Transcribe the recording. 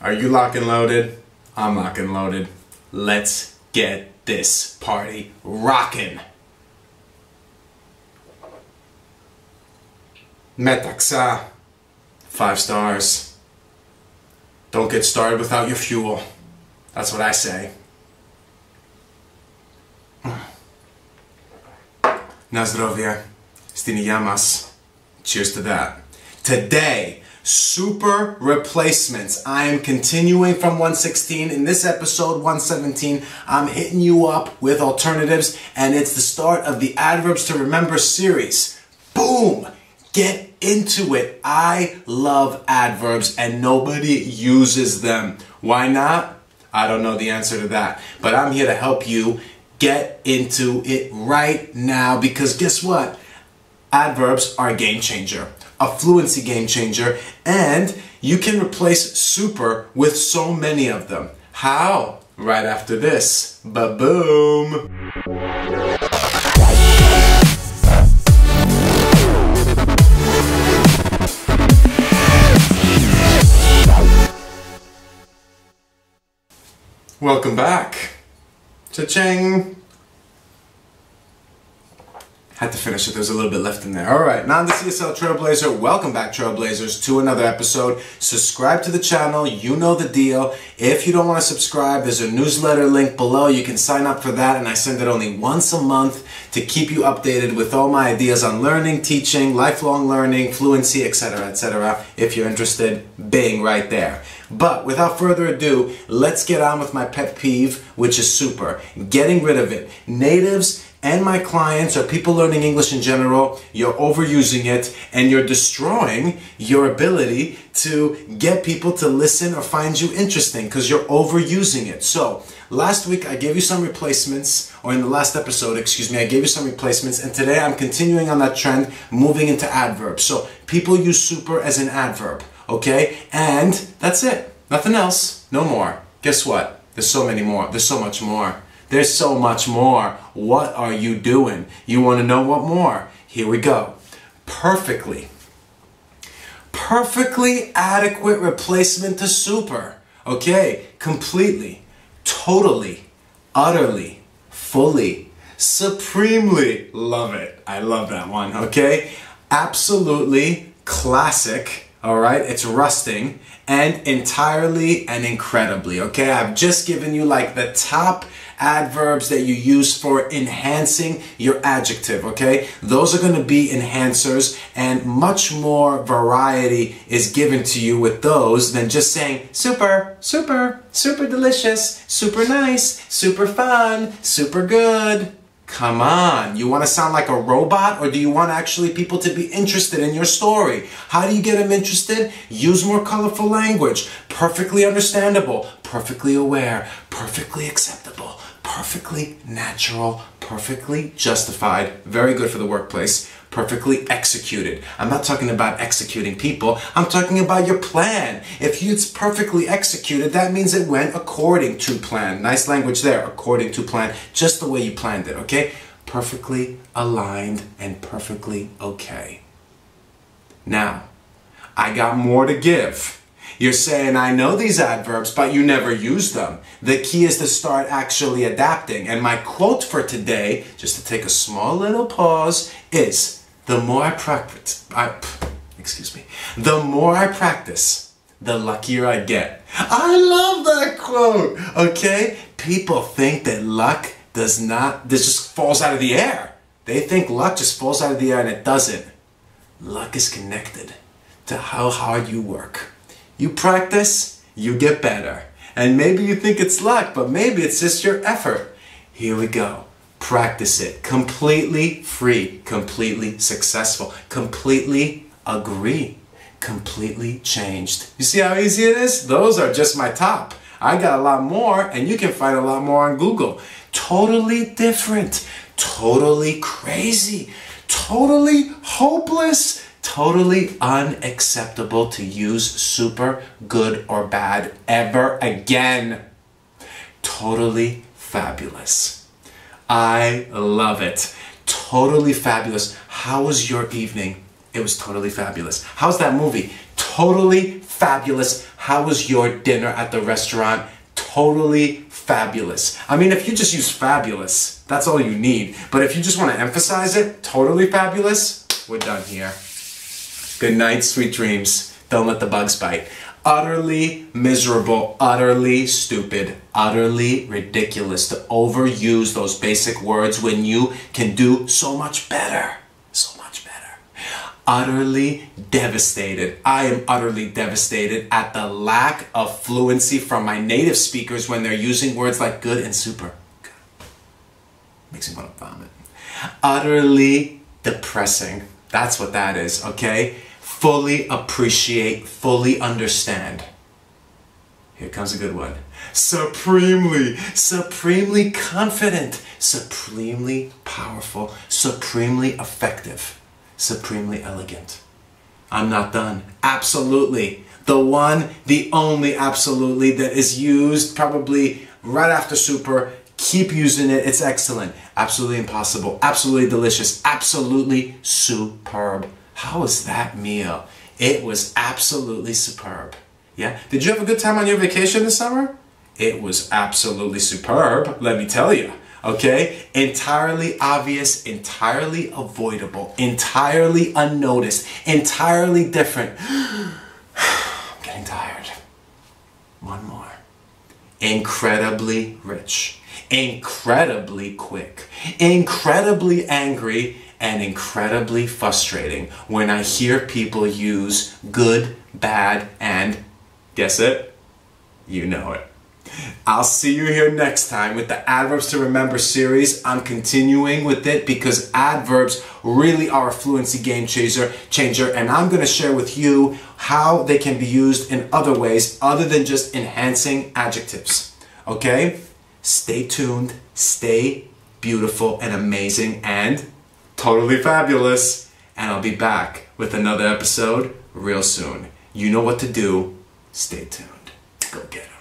Are you lock and loaded? I'm lock and loaded. Let's get this party rockin'. Metaxa, 5 stars. Don't get started without your fuel. That's what I say. Na zdrowie. Stini Yamas. Cheers to that. Today, super replacements. I am continuing from 116. In this episode, 117, I'm hitting you up with alternatives, and it's the start of the Adverbs to Remember series. Boom! Get into it. I love adverbs, and nobody uses them. Why not? I don't know the answer to that, but I'm here to help you get into it right now, because guess what? Adverbs are a game changer, a fluency game changer, and you can replace super with so many of them. How? Right after this. Ba-boom! Welcome back. Cha-ching! Had to finish it, there's a little bit left in there. Alright, now the CSL Trailblazer. Welcome back, Trailblazers, to another episode. Subscribe to the channel, you know the deal. If you don't want to subscribe, there's a newsletter link below. You can sign up for that, and I send it only once a month to keep you updated with all my ideas on learning, teaching, lifelong learning, fluency, etc., etc. If you're interested, bing, right there. But without further ado, let's get on with my pet peeve, which is super. Getting rid of it. Natives and my clients, or people learning English in general, you're overusing it, and you're destroying your ability to get people to listen or find you interesting because you're overusing it. So, last week I gave you some replacements, or in the last episode, excuse me, I gave you some replacements, and today I'm continuing on that trend, moving into adverbs. So, people use super as an adverb, okay? And that's it. Nothing else. No more. Guess what? There's so many more. There's so much more. There's so much more. What are you doing? You want to know what more? Here we go. Perfectly. Perfectly adequate replacement to super. Okay? Completely. Totally. Utterly. Fully. Supremely. Love it. I love that one. Okay? Absolutely classic. Alright? It's rusting. And entirely and incredibly. Okay? I've just given you like the top adverbs that you use for enhancing your adjective, okay? Those are going to be enhancers, and much more variety is given to you with those than just saying super, super, super delicious, super nice, super fun, super good. Come on, you want to sound like a robot, or do you want actually people to be interested in your story? How do you get them interested? Use more colorful language, perfectly understandable, perfectly aware, perfectly acceptable, perfectly natural, perfectly justified, very good for the workplace, perfectly executed. I'm not talking about executing people, I'm talking about your plan. If it's perfectly executed, that means it went according to plan. Nice language there, according to plan, just the way you planned it, okay? Perfectly aligned and perfectly okay. Now, I got more to give. You're saying, I know these adverbs, but you never use them. The key is to start actually adapting. And my quote for today, just to take a small little pause, is, the more I practice, the more I practice, the luckier I get. I love that quote, okay? People think that luck this just falls out of the air. They think luck just falls out of the air, and it doesn't. Luck is connected to how hard you work. You practice, you get better. And maybe you think it's luck, but maybe it's just your effort. Here we go. Practice it. Completely free. Completely successful. Completely agree. Completely changed. You see how easy it is? Those are just my top. I got a lot more, and you can find a lot more on Google. Totally different. Totally crazy. Totally hopeless. Totally unacceptable to use super, good, or bad ever again. Totally fabulous. I love it. Totally fabulous. How was your evening? It was totally fabulous. How's that movie? Totally fabulous. How was your dinner at the restaurant? Totally fabulous. I mean, if you just use fabulous, that's all you need. But if you just want to emphasize it, totally fabulous, we're done here. Good night, sweet dreams. Don't let the bugs bite. Utterly miserable, utterly stupid, utterly ridiculous to overuse those basic words when you can do so much better. So much better. Utterly devastated. I am utterly devastated at the lack of fluency from my native speakers when they're using words like good and super. Makes me want to vomit. Utterly depressing. That's what that is, okay? Fully appreciate, fully understand. Here comes a good one. Supremely, supremely confident, supremely powerful, supremely effective, supremely elegant. I'm not done. Absolutely. The one, the only absolutely that is used probably right after super. Keep using it. It's excellent. Absolutely impossible. Absolutely delicious. Absolutely superb. How was that meal? It was absolutely superb. Yeah? Did you have a good time on your vacation this summer? It was absolutely superb, let me tell you. Okay? Entirely obvious, entirely avoidable, entirely unnoticed, entirely different. I'm getting tired. One more. Incredibly rich, incredibly quick, incredibly angry, and incredibly frustrating when I hear people use good, bad, and guess it? You know it. I'll see you here next time with the Adverbs to Remember series. I'm continuing with it because adverbs really are a fluency game changer, and I'm going to share with you how they can be used in other ways other than just enhancing adjectives. Okay? Stay tuned, stay beautiful and amazing, and totally fabulous, and I'll be back with another episode real soon. You know what to do. Stay tuned. Go get 'em.